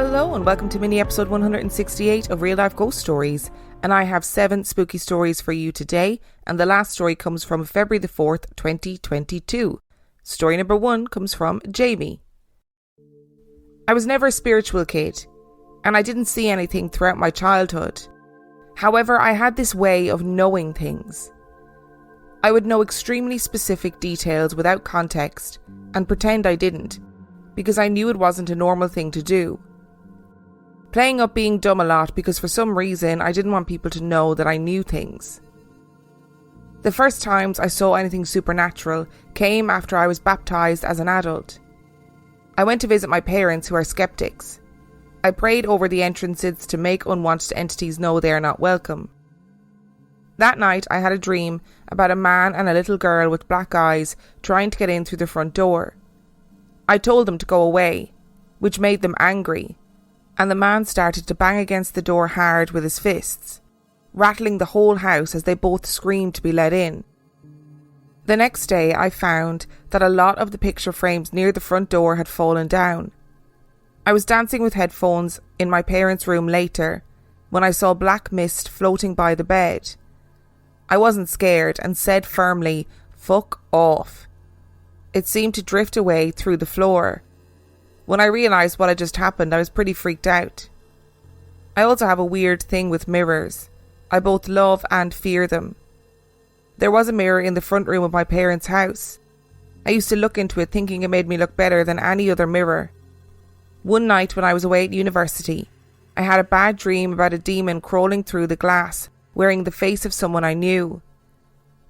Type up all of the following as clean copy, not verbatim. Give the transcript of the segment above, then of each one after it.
Hello and welcome to mini episode 168 of Real Life Ghost Stories, and I have 7 spooky stories for you today, and the last story comes from February the 4th, 2022. Story number 1 comes from Jamie. I was never a spiritual kid, and I didn't see anything throughout my childhood. However, I had this way of knowing things. I would know extremely specific details without context and pretend I didn't, because I knew it wasn't a normal thing to do. Playing up being dumb a lot because for some reason I didn't want people to know that I knew things. The first times I saw anything supernatural came after I was baptised as an adult. I went to visit my parents, who are skeptics. I prayed over the entrances to make unwanted entities know they are not welcome. That night I had a dream about a man and a little girl with black eyes trying to get in through the front door. I told them to go away, which made them angry, and the man started to bang against the door hard with his fists, rattling the whole house as they both screamed to be let in. The next day I found that a lot of the picture frames near the front door had fallen down. I was dancing with headphones in my parents' room later when I saw black mist floating by the bed. I wasn't scared and said firmly, "Fuck off." It seemed to drift away through the floor. When I realised what had just happened, I was pretty freaked out. I also have a weird thing with mirrors. I both love and fear them. There was a mirror in the front room of my parents' house. I used to look into it thinking it made me look better than any other mirror. One night when I was away at university, I had a bad dream about a demon crawling through the glass, wearing the face of someone I knew.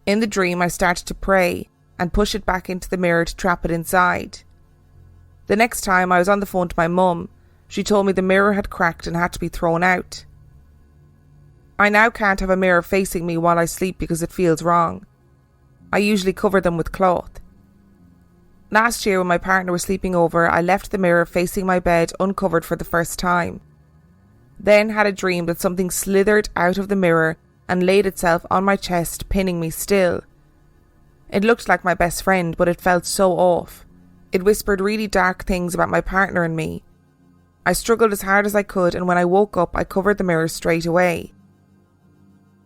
In the dream, I started to pray and push it back into the mirror to trap it inside. The next time I was on the phone to my mum, she told me the mirror had cracked and had to be thrown out. I now can't have a mirror facing me while I sleep because it feels wrong. I usually cover them with cloth. Last year when my partner was sleeping over, I left the mirror facing my bed uncovered for the first time. Then had a dream that something slithered out of the mirror and laid itself on my chest, pinning me still. It looked like my best friend, but it felt so off. It whispered really dark things about my partner and me. I struggled as hard as I could, and when I woke up, I covered the mirror straight away.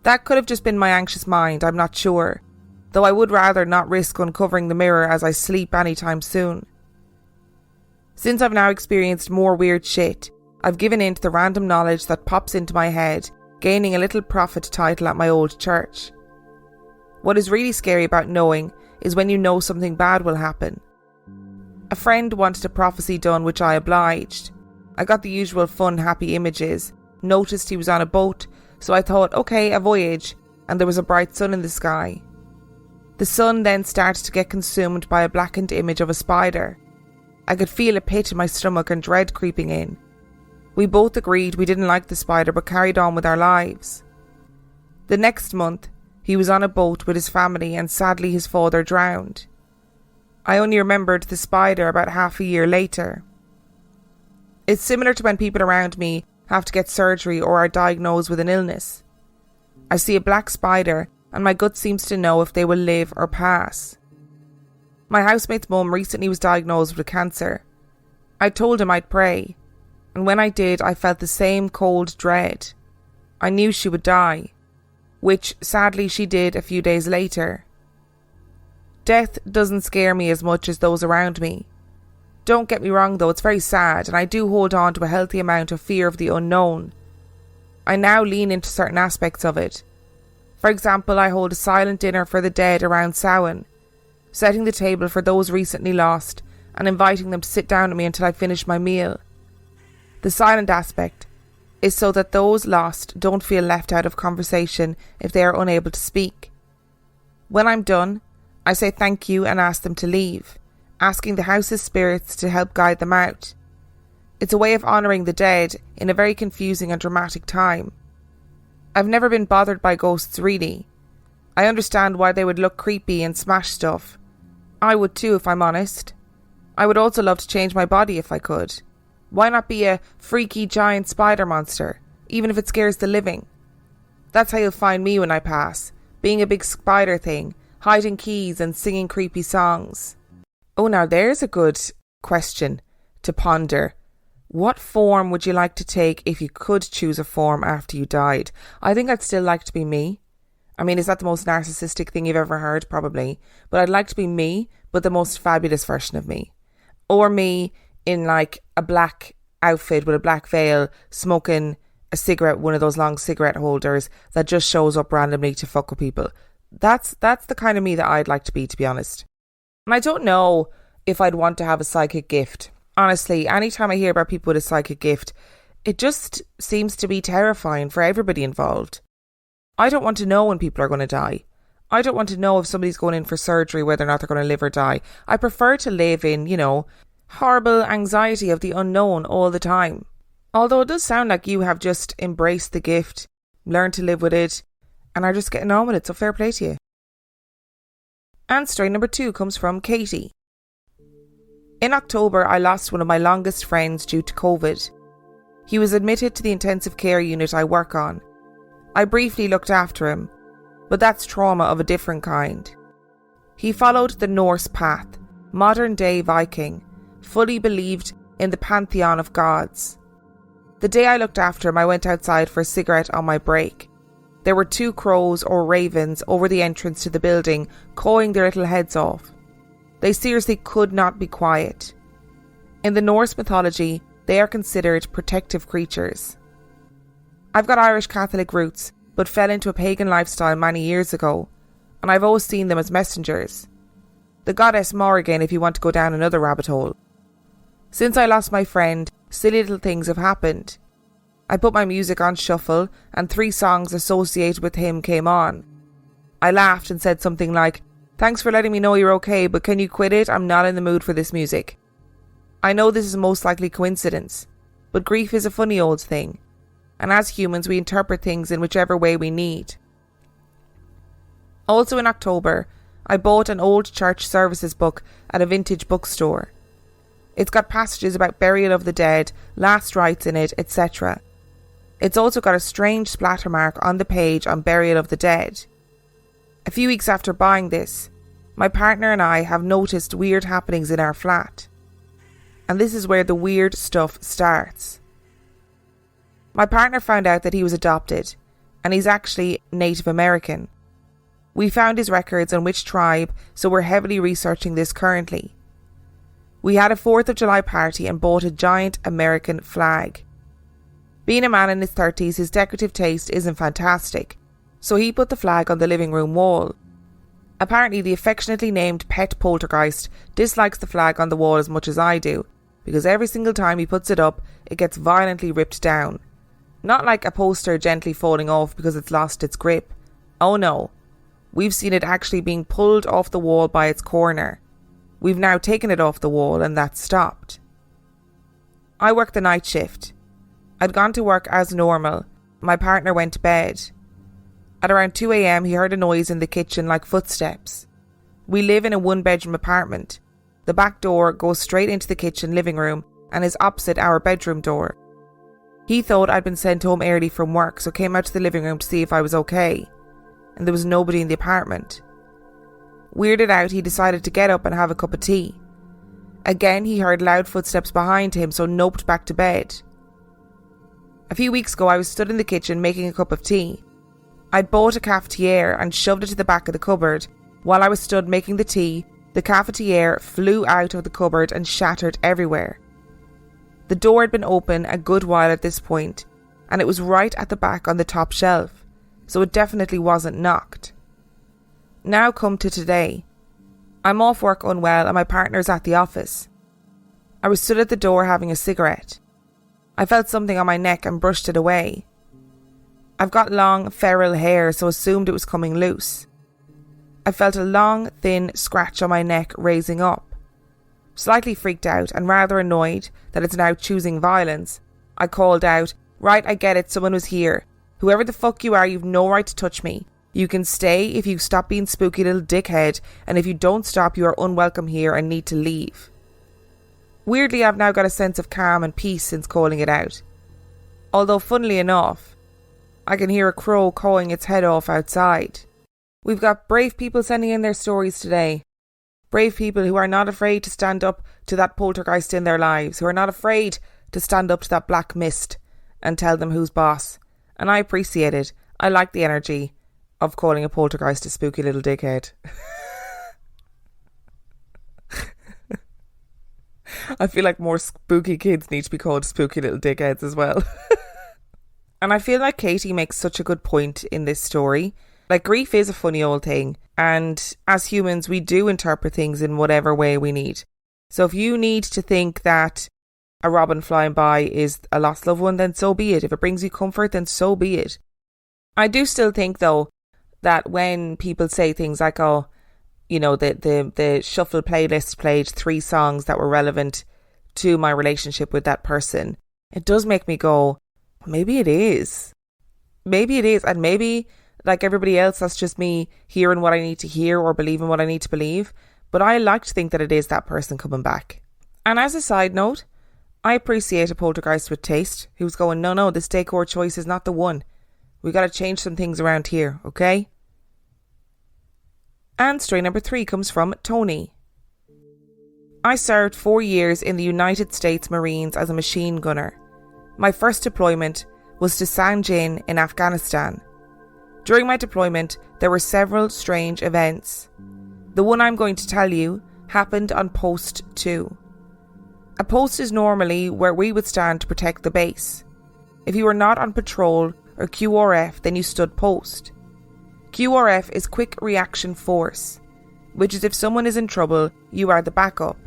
That could have just been my anxious mind, I'm not sure, though I would rather not risk uncovering the mirror as I sleep anytime soon. Since I've now experienced more weird shit, I've given in to the random knowledge that pops into my head, gaining a little prophet title at my old church. What is really scary about knowing is when you know something bad will happen. A friend wanted a prophecy done, which I obliged. I got the usual fun, happy images, noticed he was on a boat, so I thought, okay, a voyage, and there was a bright sun in the sky. The sun then started to get consumed by a blackened image of a spider. I could feel a pit in my stomach and dread creeping in. We both agreed we didn't like the spider but carried on with our lives. The next month, he was on a boat with his family and sadly his father drowned. I only remembered the spider about half a year later. It's similar to when people around me have to get surgery or are diagnosed with an illness. I see a black spider and my gut seems to know if they will live or pass. My housemate's mum recently was diagnosed with cancer. I told him I'd pray, and when I did, I felt the same cold dread. I knew she would die, which sadly she did a few days later. Death doesn't scare me as much as those around me. Don't get me wrong though, it's very sad, and I do hold on to a healthy amount of fear of the unknown. I now lean into certain aspects of it. For example, I hold a silent dinner for the dead around Samhain, setting the table for those recently lost and inviting them to sit down with me until I finish my meal. The silent aspect is so that those lost don't feel left out of conversation if they are unable to speak. When I'm done, I say thank you and ask them to leave, asking the house's spirits to help guide them out. It's a way of honouring the dead in a very confusing and dramatic time. I've never been bothered by ghosts really. I understand why they would look creepy and smash stuff. I would too if I'm honest. I would also love to change my body if I could. Why not be a freaky giant spider monster, even if it scares the living? That's how you'll find me when I pass, being a big spider thing, hiding keys and singing creepy songs. Oh, now there's a good question to ponder. What form would you like to take if you could choose a form after you died? I think I'd still like to be me. I mean, is that the most narcissistic thing you've ever heard? Probably. But I'd like to be me, but the most fabulous version of me. Or me in like a black outfit with a black veil, smoking a cigarette, one of those long cigarette holders that just shows up randomly to fuck with people. That's the kind of me that I'd like to be honest. And I don't know if I'd want to have a psychic gift. Honestly, anytime I hear about people with a psychic gift, it just seems to be terrifying for everybody involved. I don't want to know when people are going to die. I don't want to know if somebody's going in for surgery, whether or not they're going to live or die. I prefer to live in, horrible anxiety of the unknown all the time. Although it does sound like you have just embraced the gift, learned to live with it, and are just getting on with it, so fair play to you. And story number 2 comes from Katie. In October, I lost one of my longest friends due to COVID. He was admitted to the intensive care unit I work on. I briefly looked after him, but that's trauma of a different kind. He followed the Norse path, modern-day Viking, fully believed in the pantheon of gods. The day I looked after him, I went outside for a cigarette on my break. There were 2 crows or ravens over the entrance to the building, cawing their little heads off. They seriously could not be quiet. In the Norse mythology, they are considered protective creatures. I've got Irish Catholic roots, but fell into a pagan lifestyle many years ago, and I've always seen them as messengers. The goddess Morgue, if you want to go down another rabbit hole. Since I lost my friend, silly little things have happened. I put my music on shuffle, and 3 songs associated with him came on. I laughed and said something like, "Thanks for letting me know you're okay, but can you quit it? I'm not in the mood for this music." I know this is most likely coincidence, but grief is a funny old thing, and as humans we interpret things in whichever way we need. Also in October, I bought an old church services book at a vintage bookstore. It's got passages about burial of the dead, last rites in it, etc. It's also got a strange splatter mark on the page on burial of the dead. A few weeks after buying this, my partner and I have noticed weird happenings in our flat. And this is where the weird stuff starts. My partner found out that he was adopted, and he's actually Native American. We found his records and which tribe, so we're heavily researching this currently. We had a 4th of July party and bought a giant American flag. Being a man in his 30s, his decorative taste isn't fantastic, so he put the flag on the living room wall. Apparently the affectionately named pet poltergeist dislikes the flag on the wall as much as I do, because every single time he puts it up, it gets violently ripped down. Not like a poster gently falling off because it's lost its grip. Oh no. We've seen it actually being pulled off the wall by its corner. We've now taken it off the wall and that's stopped. I work the night shift. I'd gone to work as normal. My partner went to bed. At around 2 a.m, he heard a noise in the kitchen like footsteps. We live in a 1-bedroom apartment. The back door goes straight into the kitchen living room and is opposite our bedroom door. He thought I'd been sent home early from work, so came out to the living room to see if I was okay. And there was nobody in the apartment. Weirded out, he decided to get up and have a cup of tea. Again, he heard loud footsteps behind him, so noped back to bed. A few weeks ago, I was stood in the kitchen making a cup of tea. I'd bought a cafetiere and shoved it to the back of the cupboard. While I was stood making the tea, the cafetiere flew out of the cupboard and shattered everywhere. The door had been open a good while at this point, and it was right at the back on the top shelf, so it definitely wasn't knocked. Now come to today. I'm off work unwell and my partner's at the office. I was stood at the door having a cigarette. I felt something on my neck and brushed it away. I've got long, feral hair, so assumed it was coming loose. I felt a long, thin scratch on my neck raising up. Slightly freaked out and rather annoyed that it's now choosing violence, I called out, "Right, I get it, someone was here. Whoever the fuck you are, you've no right to touch me. You can stay if you stop being spooky little dickhead, and if you don't stop, you are unwelcome here and need to leave." Weirdly, I've now got a sense of calm and peace since calling it out. Although, funnily enough, I can hear a crow cawing its head off outside. We've got brave people sending in their stories today. Brave people who are not afraid to stand up to that poltergeist in their lives, who are not afraid to stand up to that black mist and tell them who's boss. And I appreciate it. I like the energy of calling a poltergeist a spooky little dickhead. I feel like more spooky kids need to be called spooky little dickheads as well. And I feel like Katie makes such a good point in this story. Like, grief is a funny old thing. And as humans, we do interpret things in whatever way we need. So if you need to think that a robin flying by is a lost loved one, then so be it. If it brings you comfort, then so be it. I do still think, though, that when people say things like, oh, you know, the shuffle playlist played 3 songs that were relevant to my relationship with that person, it does make me go, maybe it is. Maybe it is. And maybe, like everybody else, that's just me hearing what I need to hear or believing what I need to believe. But I like to think that it is that person coming back. And as a side note, I appreciate a poltergeist with taste who's going, no, this decor choice is not the one. We got to change some things around here, okay? And story number 3 comes from Tony. I served 4 years in the United States Marines as a machine gunner. My first deployment was to Sanjin in Afghanistan. During my deployment, there were several strange events. The one I'm going to tell you happened on Post 2. A post is normally where we would stand to protect the base. If you were not on patrol or QRF, then you stood post. QRF is Quick Reaction Force, which is if someone is in trouble, you are the backup.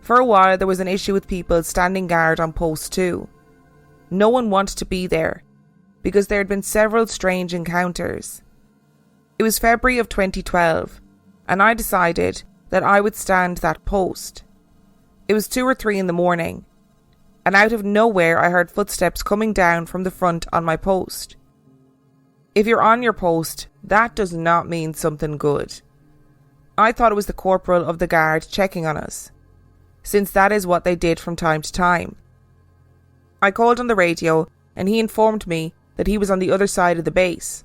For a while, there was an issue with people standing guard on Post 2. No one wanted to be there, because there had been several strange encounters. It was February of 2012, and I decided that I would stand that post. It was 2 or 3 in the morning, and out of nowhere I heard footsteps coming down from the front on my post. If you're on your post, that does not mean something good. I thought it was the corporal of the guard checking on us, since that is what they did from time to time. I called on the radio, and he informed me that he was on the other side of the base.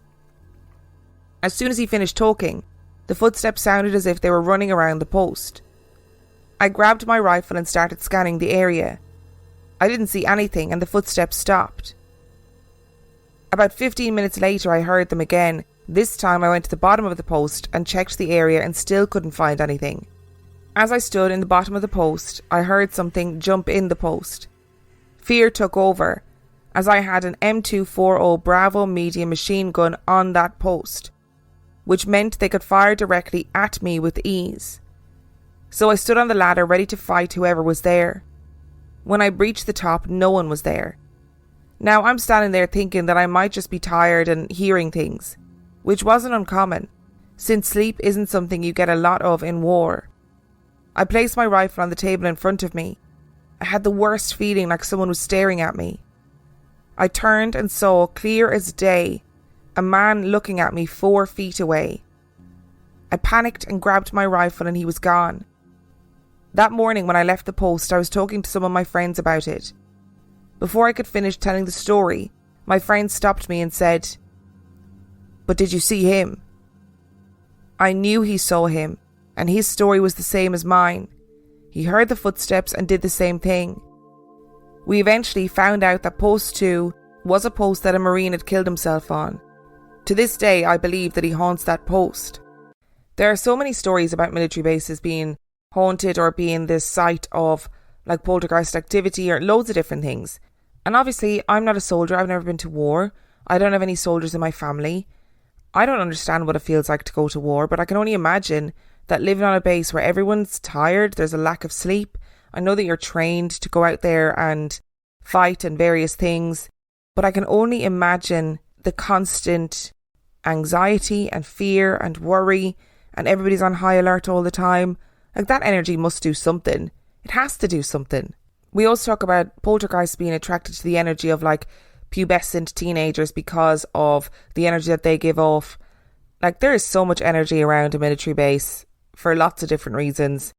As soon as he finished talking, the footsteps sounded as if they were running around the post. I grabbed my rifle and started scanning the area. I didn't see anything, and the footsteps stopped. About 15 minutes later, I heard them again. This time I went to the bottom of the post and checked the area and still couldn't find anything. As I stood in the bottom of the post, I heard something jump in the post. Fear took over, as I had an M240 Bravo medium machine gun on that post, which meant they could fire directly at me with ease. So I stood on the ladder ready to fight whoever was there. When I breached the top, no one was there. Now I'm standing there thinking that I might just be tired and hearing things, which wasn't uncommon, since sleep isn't something you get a lot of in war. I placed my rifle on the table in front of me. I had the worst feeling, like someone was staring at me. I turned and saw, clear as day, a man looking at me 4 feet away. I panicked and grabbed my rifle and he was gone. That morning when I left the post, I was talking to some of my friends about it. Before I could finish telling the story, my friend stopped me and said, "But did you see him?" I knew he saw him, and his story was the same as mine. He heard the footsteps and did the same thing. We eventually found out that Post 2 was a post that a Marine had killed himself on. To this day, I believe that he haunts that post. There are so many stories about military bases being haunted or being the site of like poltergeist activity or loads of different things. And obviously, I'm not a soldier. I've never been to war. I don't have any soldiers in my family. I don't understand what it feels like to go to war, but I can only imagine that living on a base where everyone's tired, there's a lack of sleep. I know that you're trained to go out there and fight and various things, but I can only imagine the constant anxiety and fear and worry, and everybody's on high alert all the time. Like, that energy must do something. It has to do something. We also talk about poltergeists being attracted to the energy of like pubescent teenagers because of the energy that they give off. Like, there is so much energy around a military base for lots of different reasons.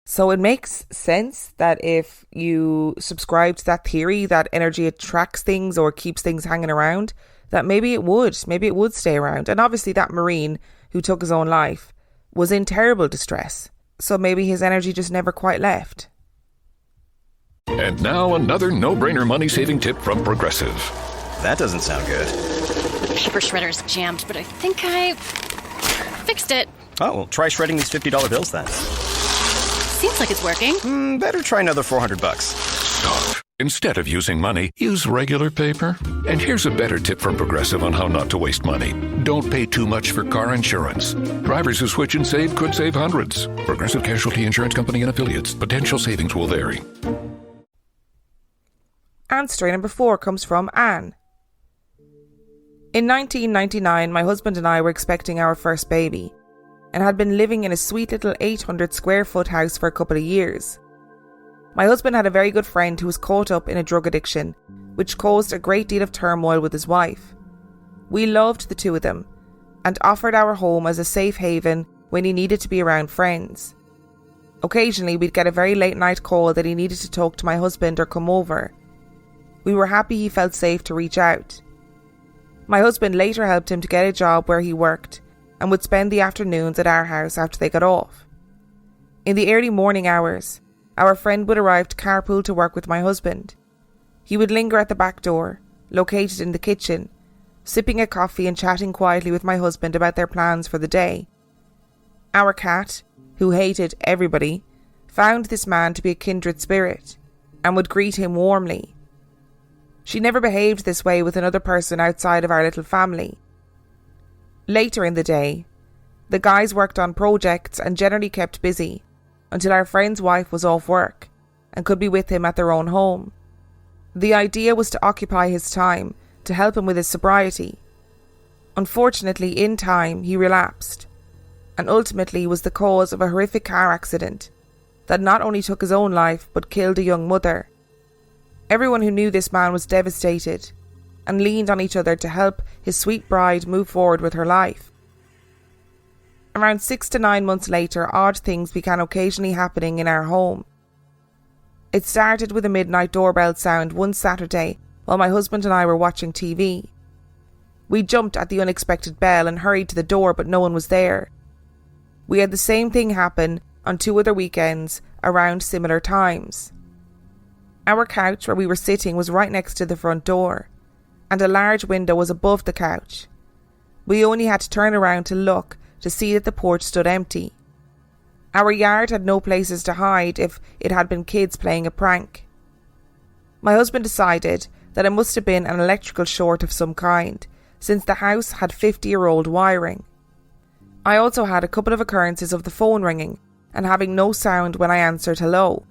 So it makes sense that if you subscribe to that theory that energy attracts things or keeps things hanging around, that maybe it would stay around. And obviously that Marine who took his own life was in terrible distress. So maybe his energy just never quite left. And now another no-brainer money-saving tip from Progressive. That doesn't sound good. The paper shredder's jammed, but I think I fixed it. Oh, well, try shredding these $50 bills then. Seems like it's working. Better try another $400. Stop. Instead of using money, use regular paper. And here's a better tip from Progressive on how not to waste money. Don't pay too much for car insurance. Drivers who switch and save could save hundreds. Progressive Casualty Insurance Company and Affiliates. Potential savings will vary. And story number 4 comes from Anne. In 1999, my husband and I were expecting our first baby and had been living in a sweet little 800 square foot house for a couple of years. My husband had a very good friend who was caught up in a drug addiction, which caused a great deal of turmoil with his wife. We loved the two of them and offered our home as a safe haven when he needed to be around friends. Occasionally, we'd get a very late night call that he needed to talk to my husband or come over. We were happy he felt safe to reach out. My husband later helped him to get a job where he worked and would spend the afternoons at our house after they got off. In the early morning hours, our friend would arrive to carpool to work with my husband. He would linger at the back door, located in the kitchen, sipping a coffee and chatting quietly with my husband about their plans for the day. Our cat, who hated everybody, found this man to be a kindred spirit and would greet him warmly. She never behaved this way with another person outside of our little family. Later in the day, the guys worked on projects and generally kept busy until our friend's wife was off work and could be with him at their own home. The idea was to occupy his time to help him with his sobriety. Unfortunately, in time, he relapsed and ultimately was the cause of a horrific car accident that not only took his own life but killed a young mother. Everyone who knew this man was devastated and leaned on each other to help his sweet bride move forward with her life. Around 6 to 9 months later, odd things began occasionally happening in our home. It started with a midnight doorbell sound one Saturday while my husband and I were watching TV. We jumped at the unexpected bell and hurried to the door, but no one was there. We had the same thing happen on 2 other weekends around similar times. Our couch where we were sitting was right next to the front door, and a large window was above the couch. We only had to turn around to look to see that the porch stood empty. Our yard had no places to hide if it had been kids playing a prank. My husband decided that it must have been an electrical short of some kind, since the house had 50-year-old wiring. I also had a couple of occurrences of the phone ringing and having no sound when I answered hello.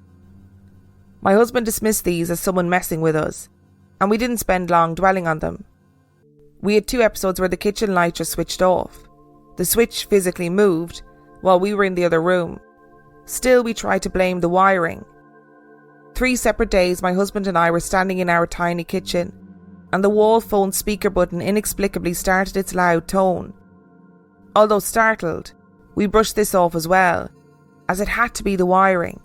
My husband dismissed these as someone messing with us, and we didn't spend long dwelling on them. We had 2 episodes where the kitchen light just switched off. The switch physically moved while we were in the other room. Still, we tried to blame the wiring. 3 separate days my husband and I were standing in our tiny kitchen, and the wall phone speaker button inexplicably started its loud tone. Although startled, we brushed this off as well, as it had to be the wiring.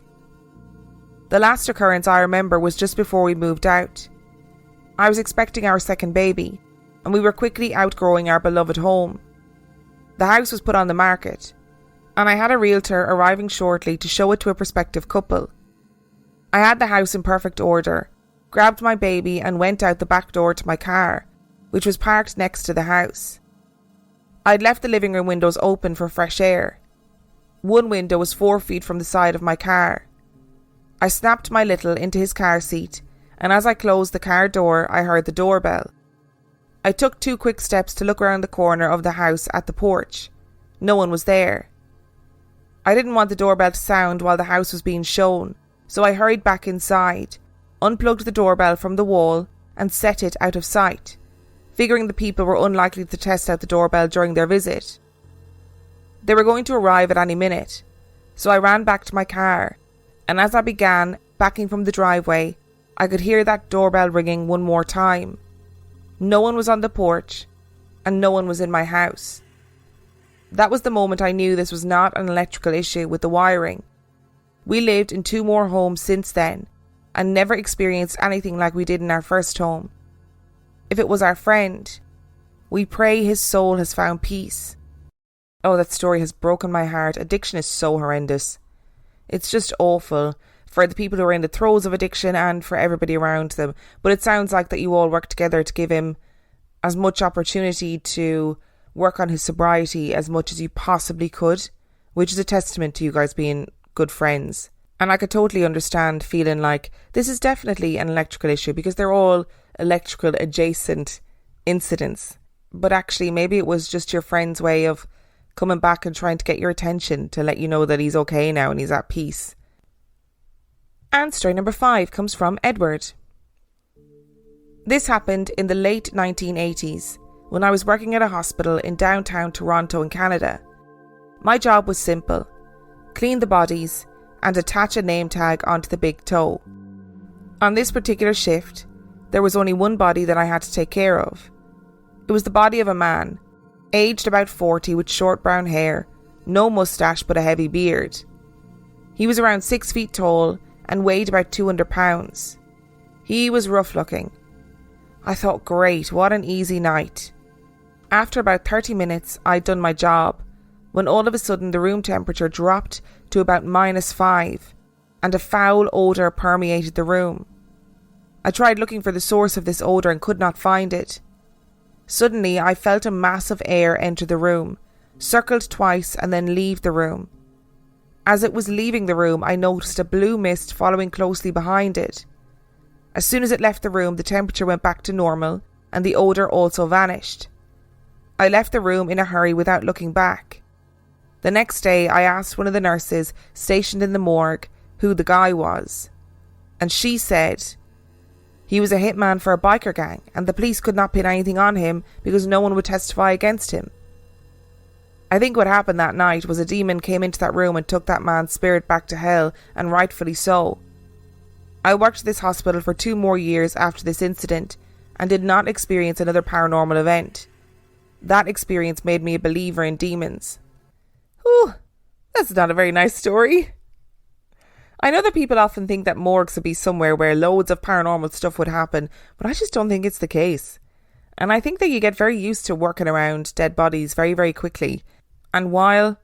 The last occurrence I remember was just before we moved out. I was expecting our second baby, and we were quickly outgrowing our beloved home. The house was put on the market, and I had a realtor arriving shortly to show it to a prospective couple. I had the house in perfect order, grabbed my baby and went out the back door to my car, which was parked next to the house. I'd left the living room windows open for fresh air. One window was 4 feet from the side of my car. I snapped my little into his car seat, and as I closed the car door, I heard the doorbell. I took 2 quick steps to look around the corner of the house at the porch. No one was there. I didn't want the doorbell to sound while the house was being shown, so I hurried back inside, unplugged the doorbell from the wall, and set it out of sight, figuring the people were unlikely to test out the doorbell during their visit. They were going to arrive at any minute, so I ran back to my car, and as I began backing from the driveway, I could hear that doorbell ringing one more time. No one was on the porch, and no one was in my house. That was the moment I knew this was not an electrical issue with the wiring. We lived in 2 more homes since then, and never experienced anything like we did in our first home. If it was our friend, we pray his soul has found peace. Oh, that story has broken my heart. Addiction is so horrendous. It's just awful. for the people who are in the throes of addiction and for everybody around them. But it sounds like that you all worked together to give him as much opportunity to work on his sobriety as much as you possibly could, which is a testament to you guys being good friends. And I could totally understand feeling like this is definitely an electrical issue because they're all electrical adjacent incidents. But actually maybe it was just your friend's way of coming back and trying to get your attention to let you know that he's okay now and he's at peace. And story number 5 comes from Edward. This happened in the late 1980s when I was working at a hospital in downtown Toronto in Canada. My job was simple: clean the bodies and attach a name tag onto the big toe. On this particular shift, there was only one body that I had to take care of. It was the body of a man, aged about 40 with short brown hair, no moustache but a heavy beard. He was around 6 feet tall and weighed about 200 pounds. He was rough looking. I thought, great, what an easy night. After about 30 minutes, I'd done my job, when all of a sudden the room temperature dropped to about -5, and a foul odour permeated the room. I tried looking for the source of this odour and could not find it. Suddenly, I felt a mass of air enter the room, circled twice and then leave the room. As it was leaving the room, I noticed a blue mist following closely behind it. As soon as it left the room, the temperature went back to normal and the odour also vanished. I left the room in a hurry without looking back. The next day, I asked one of the nurses stationed in the morgue who the guy was, and she said he was a hitman for a biker gang and the police could not pin anything on him because no one would testify against him. I think what happened that night was a demon came into that room and took that man's spirit back to hell, and rightfully so. I worked at this hospital for 2 more years after this incident and did not experience another paranormal event. That experience made me a believer in demons. Whew, that's not a very nice story. I know that people often think that morgues would be somewhere where loads of paranormal stuff would happen, but I just don't think it's the case. And I think that you get very used to working around dead bodies very, very quickly. And while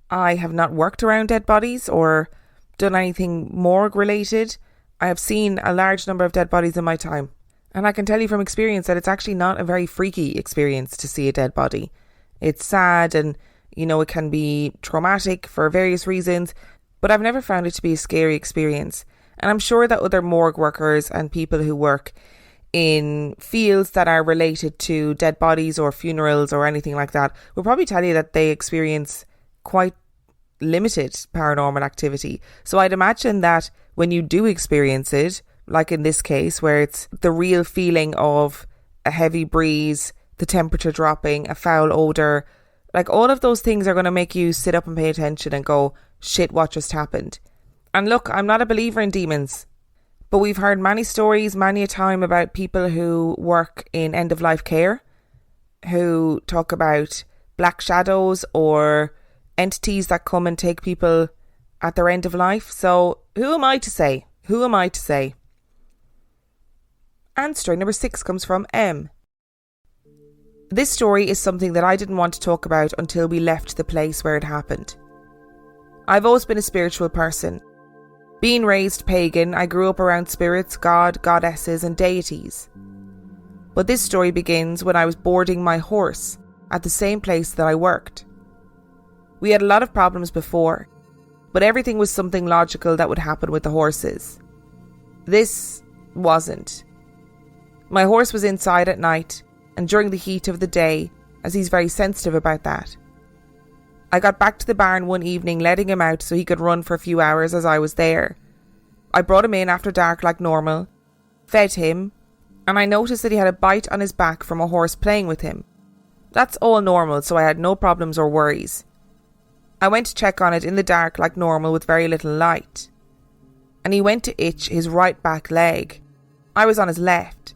I have not worked around dead bodies or done anything morgue related, I have seen a large number of dead bodies in my time. And I can tell you from experience that it's actually not a very freaky experience to see a dead body. It's sad and, it can be traumatic for various reasons, but I've never found it to be a scary experience. And I'm sure that other morgue workers and people who work in fields that are related to dead bodies or funerals or anything like that will probably tell you that they experience quite limited paranormal activity. So I'd imagine that when you do experience it, like in this case where it's the real feeling of a heavy breeze, the temperature dropping, a foul odour, like all of those things are going to make you sit up and pay attention and go, shit, what just happened? And look, I'm not a believer in demons, but we've heard many stories, many a time, about people who work in end-of-life care, who talk about black shadows or entities that come and take people at their end of life. So who am I to say? Who am I to say? And story number 6 comes from M. This story is something that I didn't want to talk about until we left the place where it happened. I've always been a spiritual person. Being raised pagan, I grew up around spirits, God, goddesses and deities. But this story begins when I was boarding my horse at the same place that I worked. We had a lot of problems before, but everything was something logical that would happen with the horses. This wasn't. My horse was inside at night and during the heat of the day, as he's very sensitive about that. I got back to the barn one evening, letting him out so he could run for a few hours as I was there. I brought him in after dark like normal, fed him, and I noticed that he had a bite on his back from a horse playing with him. That's all normal, so I had no problems or worries. I went to check on it in the dark like normal with very little light. And he went to itch his right back leg. I was on his left.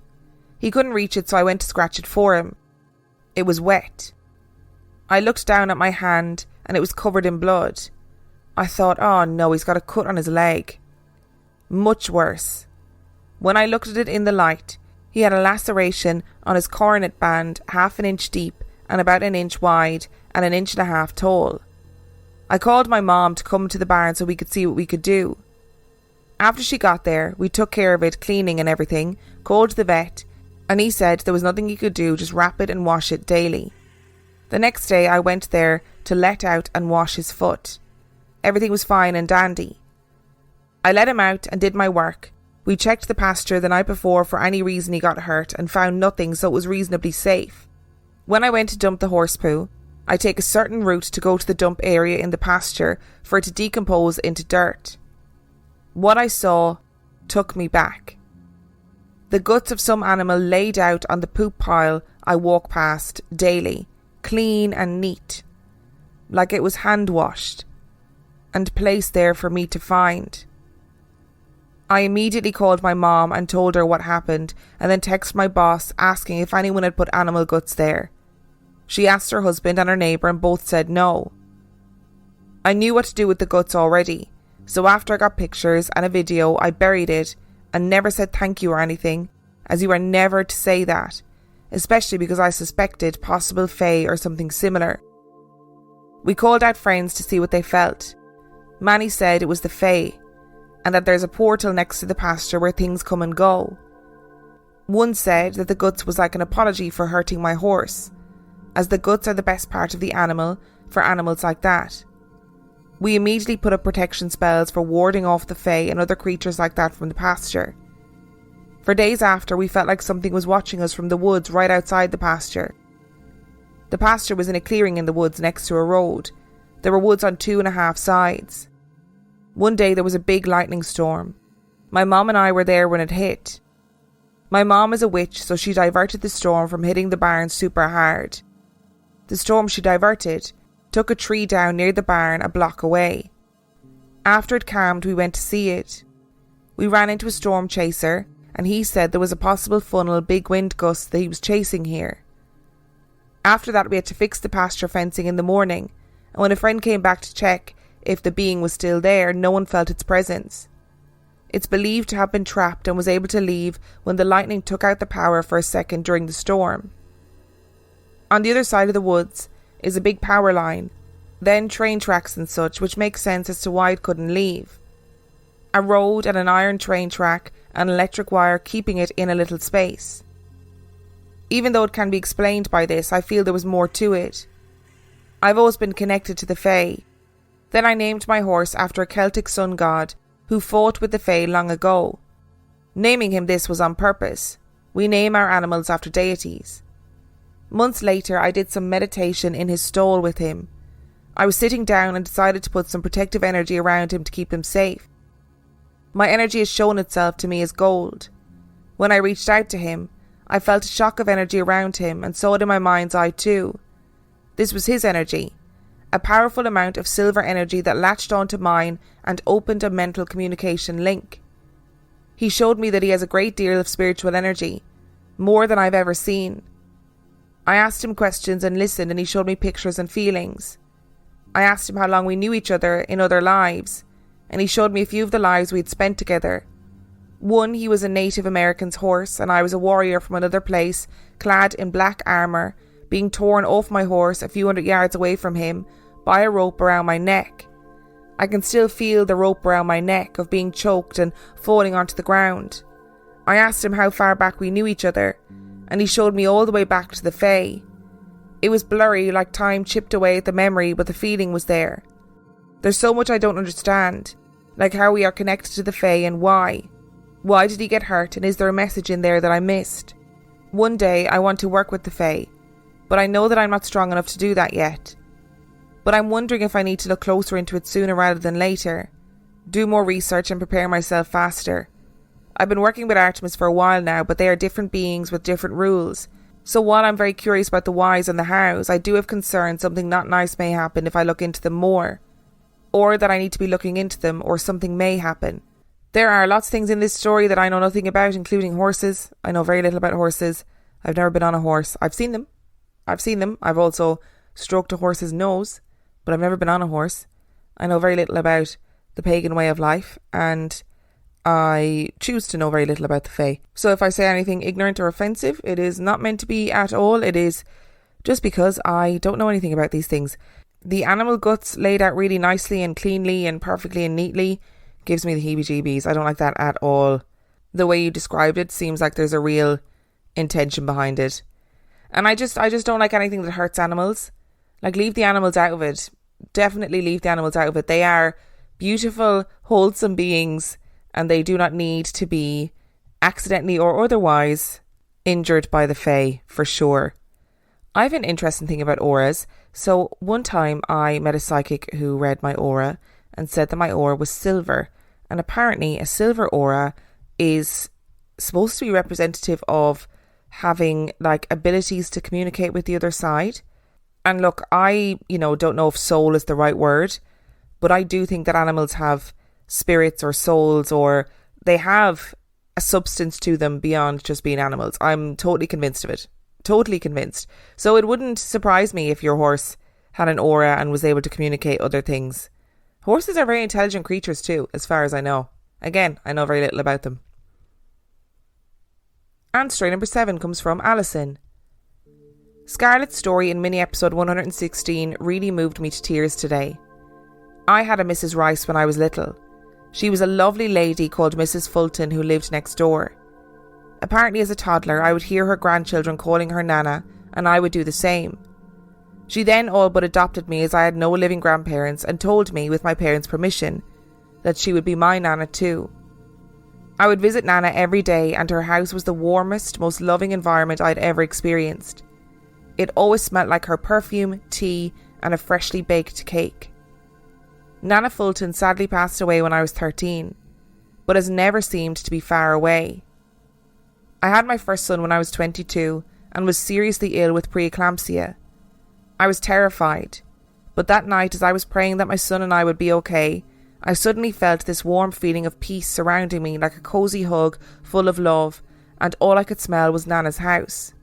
He couldn't reach it, so I went to scratch it for him. It was wet. I looked down at my hand and it was covered in blood. I thought, oh no, he's got a cut on his leg. Much worse. When I looked at it in the light, he had a laceration on his coronet band 1/2 inch deep and about 1 inch wide and 1.5 inches tall. I called my mom to come to the barn so we could see what we could do. After she got there, we took care of it, cleaning and everything, called the vet, and he said there was nothing he could do, just wrap it and wash it daily. The next day I went there to let out and wash his foot. Everything was fine and dandy. I let him out and did my work. We checked the pasture the night before for any reason he got hurt and found nothing, so it was reasonably safe. When I went to dump the horse poo, I take a certain route to go to the dump area in the pasture for it to decompose into dirt. What I saw took me back. The guts of some animal laid out on the poop pile I walk past daily, clean and neat, like it was hand washed, and placed there for me to find. I immediately called my mom and told her what happened, and then texted my boss asking if anyone had put animal guts there. She asked her husband and her neighbour, and both said no. I knew what to do with the guts already, so after I got pictures and a video, I buried it and never said thank you or anything, as you are never to say that, especially because I suspected possible fae or something similar. We called out friends to see what they felt. Manny said it was the fae, and that there's a portal next to the pasture where things come and go. One said that the guts was like an apology for hurting my horse, as the guts are the best part of the animal for animals like that. We immediately put up protection spells for warding off the fae and other creatures like that from the pasture. For days after, we felt like something was watching us from the woods right outside the pasture. The pasture was in a clearing in the woods next to a road. There were woods on 2.5 sides. One day there was a big lightning storm. My mom and I were there when it hit. My mom is a witch, so she diverted the storm from hitting the barn super hard. The storm she diverted took a tree down near the barn a block away. After it calmed, we went to see it. We ran into a storm chaser, and he said there was a possible funnel big wind gust that he was chasing here. After that, we had to fix the pasture fencing in the morning, and when a friend came back to check if the being was still there, no one felt its presence. It's believed to have been trapped and was able to leave when the lightning took out the power for a second during the storm. On the other side of the woods is a big power line, then train tracks and such, which makes sense as to why it couldn't leave. A road and an iron train track and electric wire keeping it in a little space. Even though it can be explained by this, I feel there was more to it. I've always been connected to the fae. Then I named my horse after a Celtic sun god who fought with the fae long ago. Naming him this was on purpose. We name our animals after deities. Months later, I did some meditation in his stall with him. I was sitting down and decided to put some protective energy around him to keep him safe. My energy has shown itself to me as gold. When I reached out to him, I felt a shock of energy around him and saw it in my mind's eye too. This was his energy, a powerful amount of silver energy that latched onto mine and opened a mental communication link. He showed me that he has a great deal of spiritual energy, more than I've ever seen. I asked him questions and listened, and he showed me pictures and feelings. I asked him how long we knew each other in other lives, and he showed me a few of the lives we had spent together. One, he was a Native American's horse, and I was a warrior from another place, clad in black armour, being torn off my horse a few 100 yards away from him by a rope around my neck. I can still feel the rope around my neck of being choked and falling onto the ground. I asked him how far back we knew each other, and he showed me all the way back to the fae. It was blurry, like time chipped away at the memory, but the feeling was there. There's so much I don't understand, like how we are connected to the fae and why. Why did he get hurt, and is there a message in there that I missed? One day I want to work with the fae, but I know that I'm not strong enough to do that yet. But I'm wondering if I need to look closer into it sooner rather than later, do more research and prepare myself faster. I've been working with Artemis for a while now, but they are different beings with different rules. So while I'm very curious about the whys and the hows, I do have concerns something not nice may happen if I look into them more. Or that I need to be looking into them, or something may happen. There are lots of things in this story that I know nothing about, including horses. I know very little about horses. I've never been on a horse. I've seen them. I've also stroked a horse's nose, but I've never been on a horse. I know very little about the pagan way of life, and I choose to know very little about the fae. So if I say anything ignorant or offensive, it is not meant to be at all. It is just because I don't know anything about these things. The animal guts laid out really nicely and cleanly and perfectly and neatly Gives me the heebie-jeebies. I don't like that at all. The way you described it seems like there's a real intention behind it. And I just don't like anything that hurts animals. Like, leave the animals out of it. Definitely leave the animals out of it. They are beautiful, wholesome beings, and they do not need to be accidentally or otherwise injured by the Fae, for sure. I have an interesting thing about auras. So one time I met a psychic who read my aura and said that my aura was silver. And apparently a silver aura is supposed to be representative of having like abilities to communicate with the other side. And look, I, don't know if soul is the right word, but I do think that animals have spirits or souls, or they have a substance to them beyond just being animals. I'm totally convinced of it. Totally convinced. So it wouldn't surprise me if your horse had an aura and was able to communicate other things. Horses are very intelligent creatures too, as far as I know. Again, I know very little about them. And story number 7 comes from Alison. Scarlett's story in mini episode 116 really moved me to tears today. I had a Mrs. Rice when I was little. She was a lovely lady called Mrs. Fulton who lived next door. Apparently as a toddler I would hear her grandchildren calling her Nana, and I would do the same. She then all but adopted me as I had no living grandparents, and told me, with my parents' permission, that she would be my Nana too. I would visit Nana every day, and her house was the warmest, most loving environment I'd ever experienced. It always smelled like her perfume, tea, and a freshly baked cake. Nana Fulton sadly passed away when I was 13, but has never seemed to be far away. I had my first son when I was 22 and was seriously ill with preeclampsia. I was terrified, but that night as I was praying that my son and I would be okay, I suddenly felt this warm feeling of peace surrounding me like a cosy hug full of love, and all I could smell was Nana's house.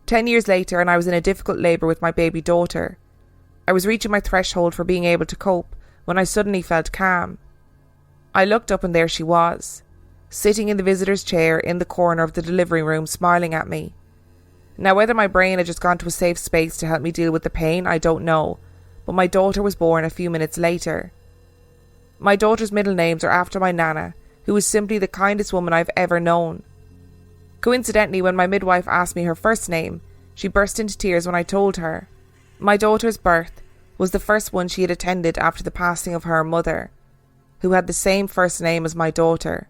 10 years later, and I was in a difficult labour with my baby daughter. I was reaching my threshold for being able to cope when I suddenly felt calm. I looked up and there she was, sitting in the visitor's chair in the corner of the delivery room, smiling at me. Now, whether my brain had just gone to a safe space to help me deal with the pain, I don't know, but my daughter was born a few minutes later. My daughter's middle names are after my Nana, who is simply the kindest woman I've ever known. Coincidentally, when my midwife asked me her first name, she burst into tears when I told her. My daughter's birth was the first one she had attended after the passing of her mother, who had the same first name as my daughter.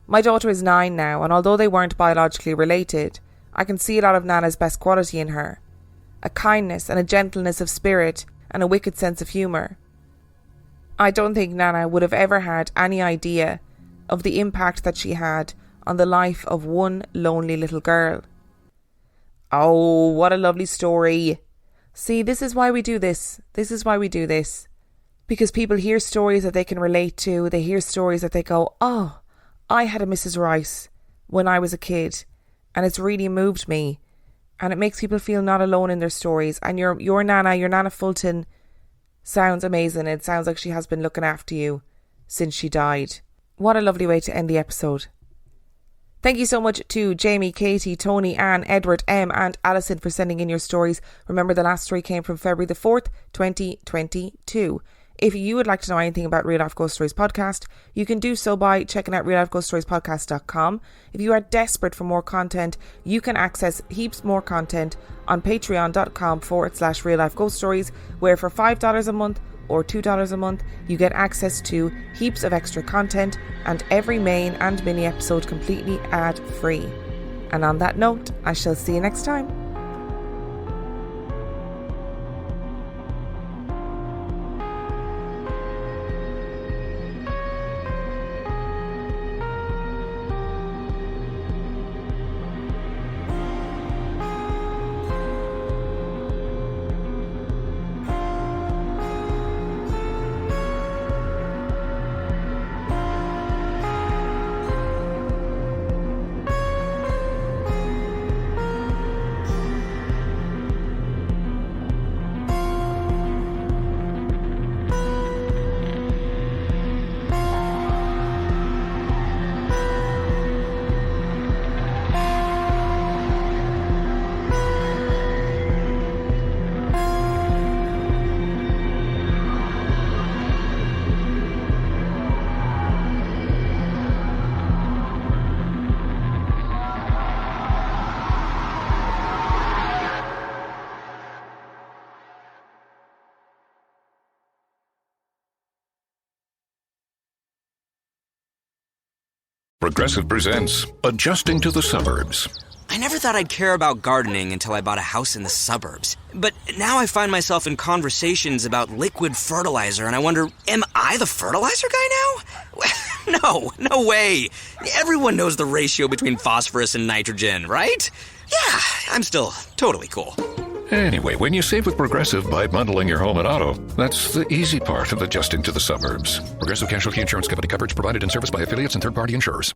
My daughter is 9 now, and although they weren't biologically related, I can see a lot of Nana's best quality in her. A kindness and a gentleness of spirit and a wicked sense of humour. I don't think Nana would have ever had any idea of the impact that she had on the life of one lonely little girl. Oh, what a lovely story. See, this is why we do this. This is why we do this. Because people hear stories that they can relate to. They hear stories that they go, oh, I had a Mrs. Rice when I was a kid, and it's really moved me. And it makes people feel not alone in their stories. And your Nana Fulton, sounds amazing. It sounds like she has been looking after you since she died. What a lovely way to end the episode. Thank you so much to Jamie, Katie, Tony, Anne, Edward, M and Alison for sending in your stories. Remember, the last story came from February the 4th, 2022. If you would like to know anything about Real Life Ghost Stories podcast, you can do so by checking out reallifeghoststoriespodcast.com. If you are desperate for more content, you can access heaps more content on patreon.com/Real Life Ghost Stories, where for $5 a month or $2 a month, you get access to heaps of extra content and every main and mini episode completely ad-free. And on that note, I shall see you next time. Progressive presents Adjusting to the Suburbs. I never thought I'd care about gardening until I bought a house in the suburbs. But now I find myself in conversations about liquid fertilizer, and I wonder, am I the fertilizer guy now? No way. Everyone knows the ratio between phosphorus and nitrogen, right? Yeah, I'm still totally cool. Anyway, when you save with Progressive by bundling your home and auto, that's the easy part of adjusting to the suburbs. Progressive Casualty Insurance Company coverage provided in service by affiliates and third-party insurers.